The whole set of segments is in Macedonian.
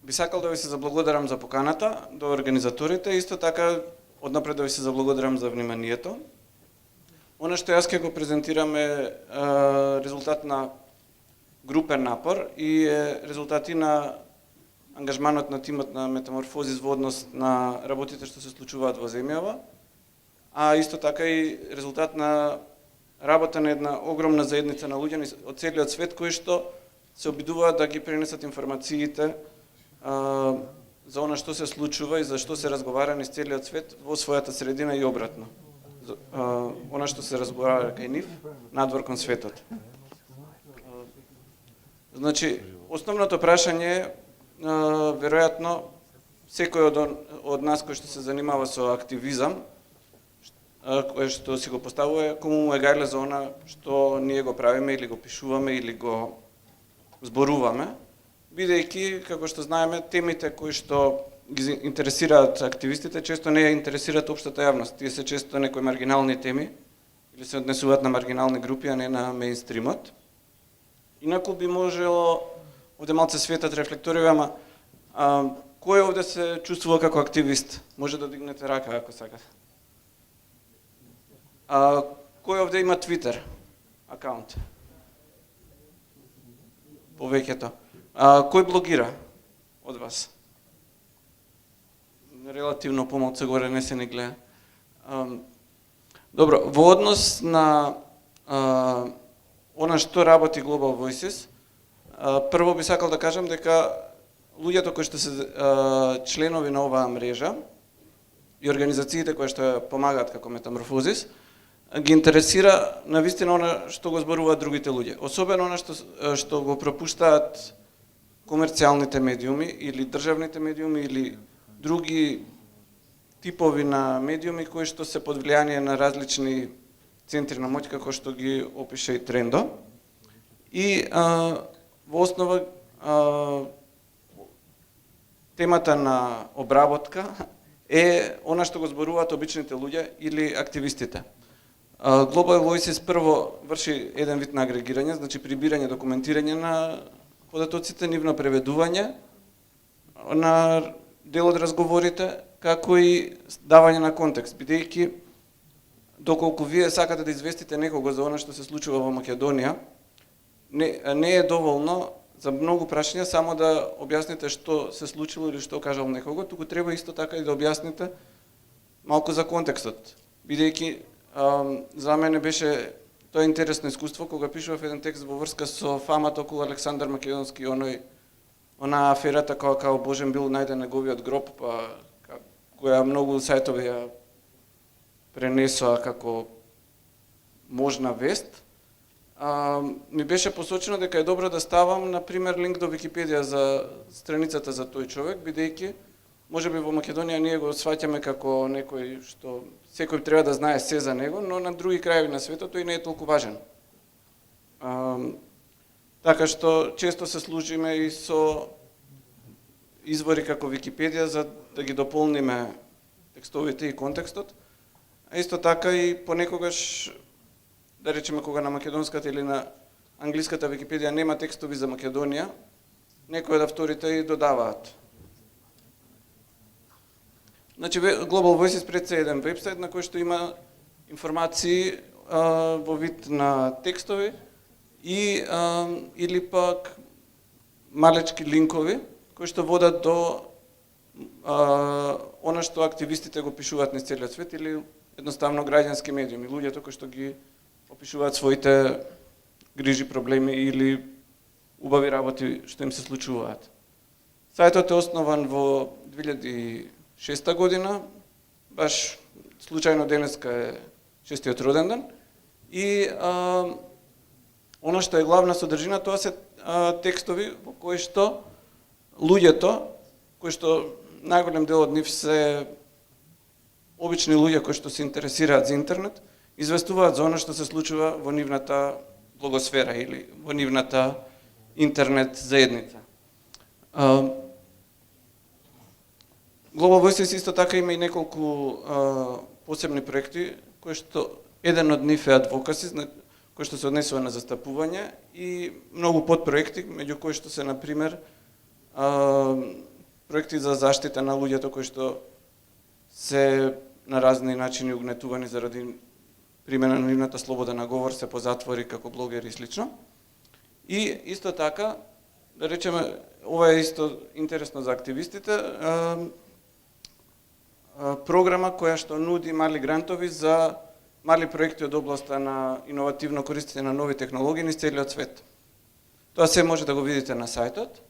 би сакал да ви се заблагодарам за поканата до организаторите, исто така однапред да ви се заблагодарам за вниманието. Она што јас ќе го презентирам е резултат на групен напор и резултати на ангажманот на тимот на Метаморфозис во однос на работите што се случуваат во земјава, а исто така и резултат на работа на една огромна заедница на луѓе од целиот свет кои што се обидуваат да ги пренесат информациите за она што се случува и за што се разговара низ целиот свет во својата средина и обратно. Она што се разговара кај нив, надвор кон светот. Значи, основното прашање е, веројатно, секој од нас кој што се занимава со активизам, кој што си го поставува, кому му е гајле за она што ние го правиме или го пишуваме или го зборуваме, бидејќи, како што знаеме, темите кои што ги интересираат активистите, често не ја интересираат општата јавност. Тие се често некои маргинални теми или се однесуваат на маргинални групи, а не на меинстримот. Инаку би можело, овде малце светат рефлекторија, ама кој овде се чувствува како активист? Може да дигнете рака ако сакате. Кој овде има Twitter акаунт? Повеќето. Кој блогира од вас? Релативно помалку горе не се ни гледа. Добро, во однос на она што работи Global Voices, прво би сакал да кажам дека луѓето кои што се членови на оваа мрежа и организациите кои што помагаат како Метаморфозис, ги интересира навистина она што го зборуваат другите луѓе. Особено она што го пропуштаат комерцијалните медиуми или државните медиуми или други типови на медиуми кои што се под влијание на различни центри на моќ, како што ги опиша и Трендо. И во основа темата на обработка е она што го зборуваат обичните луѓе или активистите. Global Voices прво врши еден вид на агрегирање, значи прибирање, документирање на податоците, нивно преведување на дел од разговорите, како и давање на контекст, бидејќи доколку вие сакате да известите некого за она што се случува во Македонија, не е доволно за многу прашања само да објасните што се случило или што кажал некого, туку треба исто така и да објасните малку за контекстот, бидејќи за мене беше тоа интересно искуство кога пишував еден текст во врска со фамата околу Александар Македонски, она аферата кога Божен бил најден неговиот гроб, која многу сајтови ја пренесоа како можна вест, ми беше посочено дека е добро да ставам, например, линк до Википедија за страницата за тој човек, бидејќи можеби во Македонија ние го сваќаме како некој што секој треба да знае се за него, но на други крајеви на светот тој не е толку важен. Така што често се служиме и со извори како Википедија за да ги дополниме текстовите и контекстот, а исто така и понекогаш, да речеме кога на македонската или на англиската Википедија нема текстови за Македонија, некои од авторите и додаваат. Значи, Global Voices пред се еден вебсайт на кој што има информации во вид на текстови и или пак малечки линкови кои што водат до она што активистите го пишуваат низ целиот свет или едноставно граѓански медиуми, луѓето кои што ги опишуваат своите грижи, проблеми или убави работи што им се случуваат. Сајтот е основан во 2006 година, баш случајно денеска е 6-тиот роден ден, и она што е главна содржина, тоа се текстови во кои што луѓето, кои што најголем дел од нив се обични луѓе кои што се интересираат за интернет, известуваат за она што се случува во нивната блогосфера или во нивната интернет заедница. Global Voices исто така има и неколку посебни проекти, кои што еден од нив е Advocacy, кој што се однесува на застапување, и многу подпроекти, меѓу кои што се, например, проекти за заштита на луѓето кои што се на разни начини угнетувани заради примена на нивната слобода на говор, се по затвори како блогери и слично. И исто така, да речеме, ова е исто интересно за активистите, програма која што нуди мали грантови за мали проекти од областа на иновативно користење на нови технологии низ целиот свет. Тоа се може да го видите на сајтот.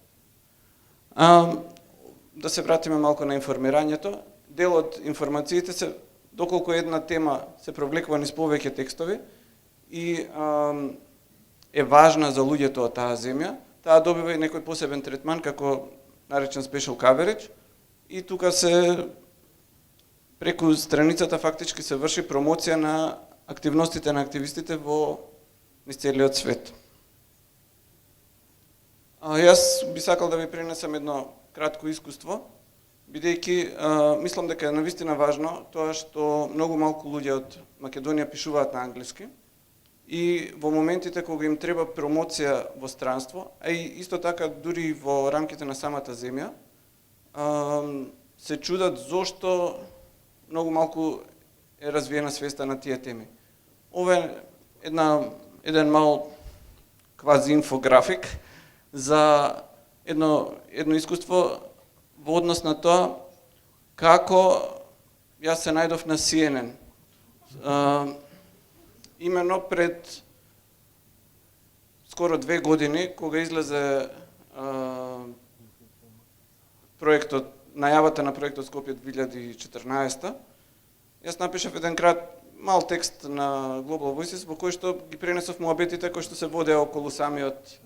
Да се вратиме малку на информирањето. Дел од информациите се, доколку една тема се провлекува низ повеќе текстови и е важна за луѓето од таа земја, таа добива и некој посебен третман како наречен special coverage и тука се преку страницата фактички се врши промоција на активностите на активистите во низ целиот свет. Јас би сакал да ви пренесам едно кратко искуство, бидејќи мислам дека е навистина важно тоа што многу малку луѓе од Македонија пишуваат на англиски и во моментите кога им треба промоција во странство, а и исто така дури во рамките на самата земја, се чудат зошто многу малку е развиена свеста на тие теми. Ова е еден мал квази инфографик за едно искуство во однос на тоа како јас се најдов на CNN. Именно пред скоро 2 години, кога излезе проектот, најавата на проектот Скопје 2014, јас напишав еден мал текст на Global Voices во кој што ги пренесов муабетите кои што се водеа околу самиот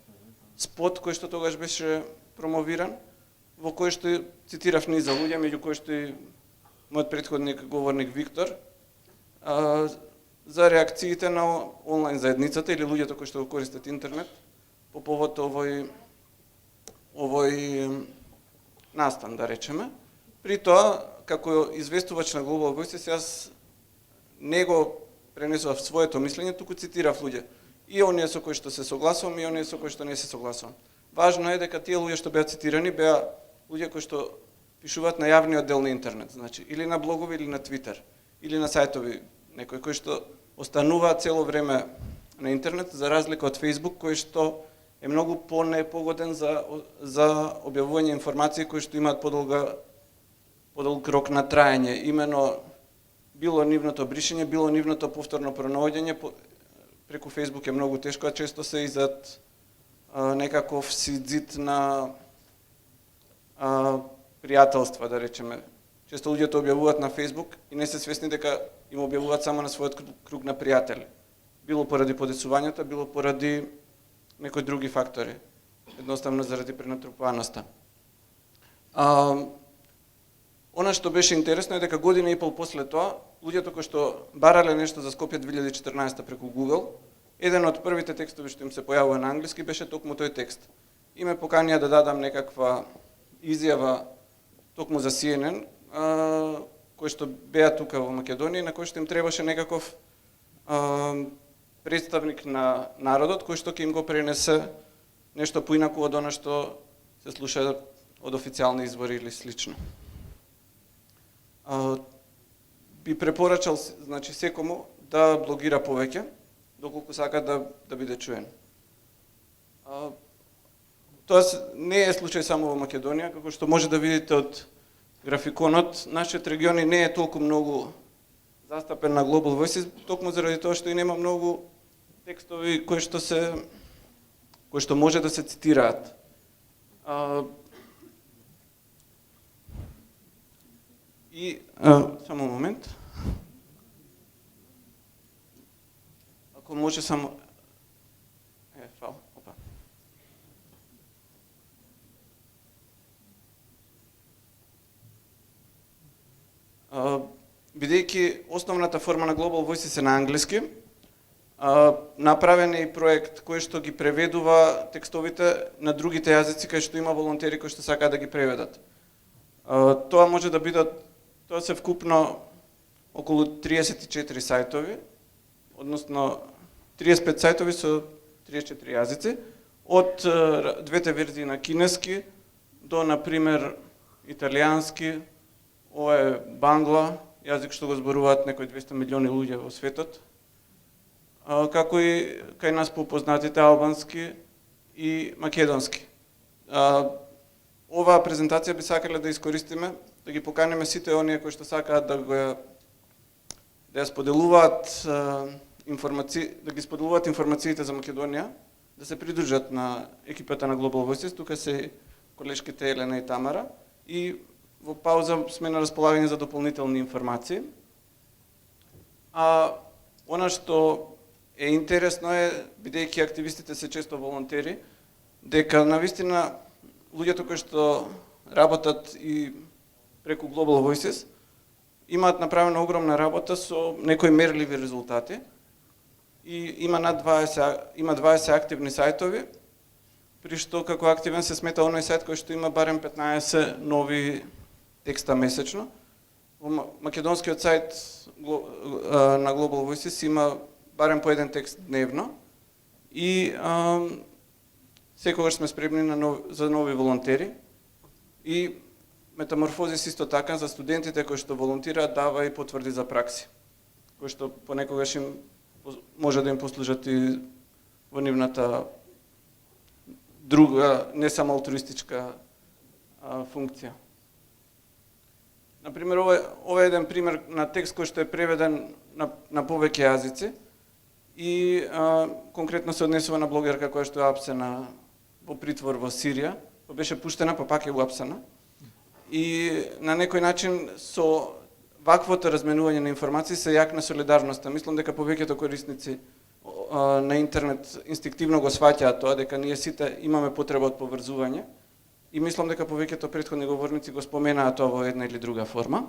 спот кој што тогаш беше промовиран, во кој што цитирав низа луѓе, меѓу кои што и мојот претходник говорник Виктор, за реакциите на онлайн заедницата или луѓето кои што го користат интернет по повод овој настан, да речеме. При тоа, како известувач на Global Voices, јас не го пренесував своето мислење, туку цитирав луѓе. И оние со кои што се согласувам, и оние со кои што не се согласувам. Важно е дека тие луѓе што беа цитирани, беа луѓе кои што пишуваат на јавниот дел на интернет, значи или на блогови, или на Твитер, или на сајтови, некои кои што остануваат цело време на интернет, за разлика од Facebook, кој што е многу понепогоден за објавување информации кои што имаат подолг рок на траење. Имено било нивното бришење, било нивното повторно пронаоѓање, преку Facebook е многу тешко, а често се и зад некаков зид на пријателства, да речеме. Често луѓето објавуваат на Facebook и не се свесни дека им објавуваат само на својот круг на пријатели. Било поради подесувањата, било поради некои други фактори. Едноставно заради пренатрупаноста. Она што беше интересно е дека година и пол после тоа, луѓето кои што барале нешто за Скопје 2014 преку Google, еден од првите текстови што им се појавува на англиски беше токму тој текст. И ме поканија да дадам некаква изјава токму за CNN, кои што беа тука во Македонија, на кој што им требаше некаков представник на народот, кој што ќе им го пренесе нешто поинаку од она што се слуша од официјални извори или слично. Би препорачал, значи, секому да блогира повеќе, доколку сака да биде чуен. Тоа не е случај само во Македонија, како што може да видите од графиконот, нашиот регион не е толку многу застапен на Global Voices, токму заради тоа што и нема многу текстови кои што може да се цитираат. И само момент. Ако може само фал, опа. Бидејќи основната форма на Global Voices е на англиски, направен е и проект кој што ги преведува текстовите на другите јазици, кај што има волонтери кои што сакаат да ги преведат. Тоа може да бидат, тоа се вкупно околу 34 сајтови, односно 35 сајтови со 34 јазици, од двете верзии на кинески до, например, италијански, ова е бангла, јазик што го зборуваат некои 200 милиони луѓе во светот, како и кај нас попознатите албански и македонски. Оваа презентација би сакале да искористиме, да ги поканеме сите оние кои што сакаат да ја споделуваат да ги споделуваат информациите за Македонија, да се придружат на екипата на Global Voices. Тука се колешките Елена и Тамара и во пауза сме на располагање за дополнителни информации. Она што е интересно е, бидејќи активистите се често волонтери, дека навистина луѓето кои што работат и преку Global Voices имаат направена огромна работа со некои мерливи резултати и има 20 активни сајтови, при што како активен се смета оној сајт кој што има барем 15 нови текста месечно. Во македонскиот сајт на Global Voices има барем по еден текст дневно и секогаш сме спремни за нови волонтери и Метаморфозис исто така за студентите кои што волонтираат дава и потврди за пракси, кои што понекогаш им може да им послужат и во нивната друга, не само алтруистичка функција. Например, ова е еден пример на текст кој што е преведен на повеќе јазици и конкретно се однесува на блогерка која што е апсена во притвор во Сирија, па беше пуштена, па пак е уапсена. И на некој начин со ваквото разменување на информации се јакна солидарноста. Мислам дека повеќето корисници на интернет инстинктивно го сваќаат тоа, дека ние сите имаме потреба од поврзување и мислам дека повеќето претходни говорници го споменаат тоа во една или друга форма.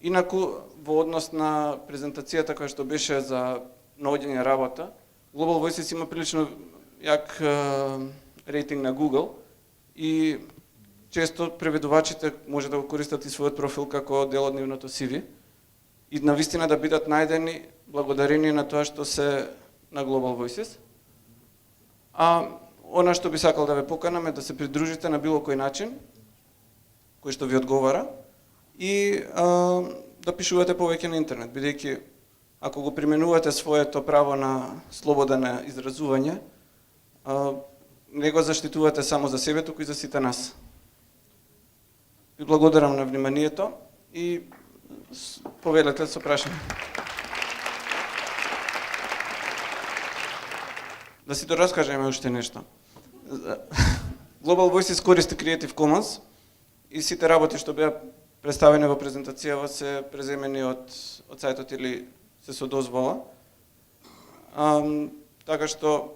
Инаку, во однос на презентацијата која што беше за наоѓање работа, Global Voices има прилично јак рейтинг на Google и често преведувачите може да го користат и својот профил како дел од нивното CV и навистина да бидат најдени благодарение на тоа што се на Global Voices. Она што би сакал да ве поканам е да се придружите на било кој начин, кој што ви одговара, и да пишувате повеќе на интернет, бидејќи ако го применувате своето право на слобода изразување, не го заштитувате само за себе, туку и за сите нас. Ви благодарам на вниманието и повелете со прашање. Да си раскажеме уште нешто. Global Voices користи Creative Commons и сите работи што беа представени во презентацијава се преземени од сајтот или се со дозвола. Така што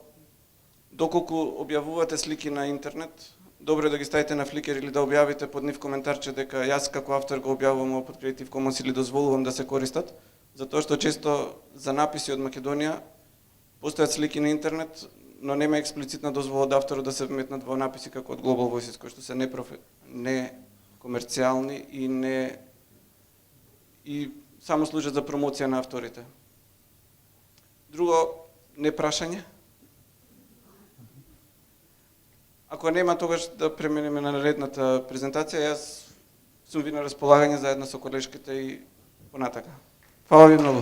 доколку објавувате слики на интернет, добро е да ги ставите на Flickr или да објавите под нив коментарче дека јас како автор го објавувам под Creative Commons или дозволувам да се користат, затоа што често за написи од Македонија постојат слики на интернет, но нема експлицитна дозвола од авторот да се вметнат во написи како од Global Voices, кои што се не комерцијални и само служат за промоција на авторите. Друго, не прашање? Ако нема, тогаш да преминеме на наредната презентација. Јас сум ви на располагање заедно со колешките и понатака. Фала ви многу.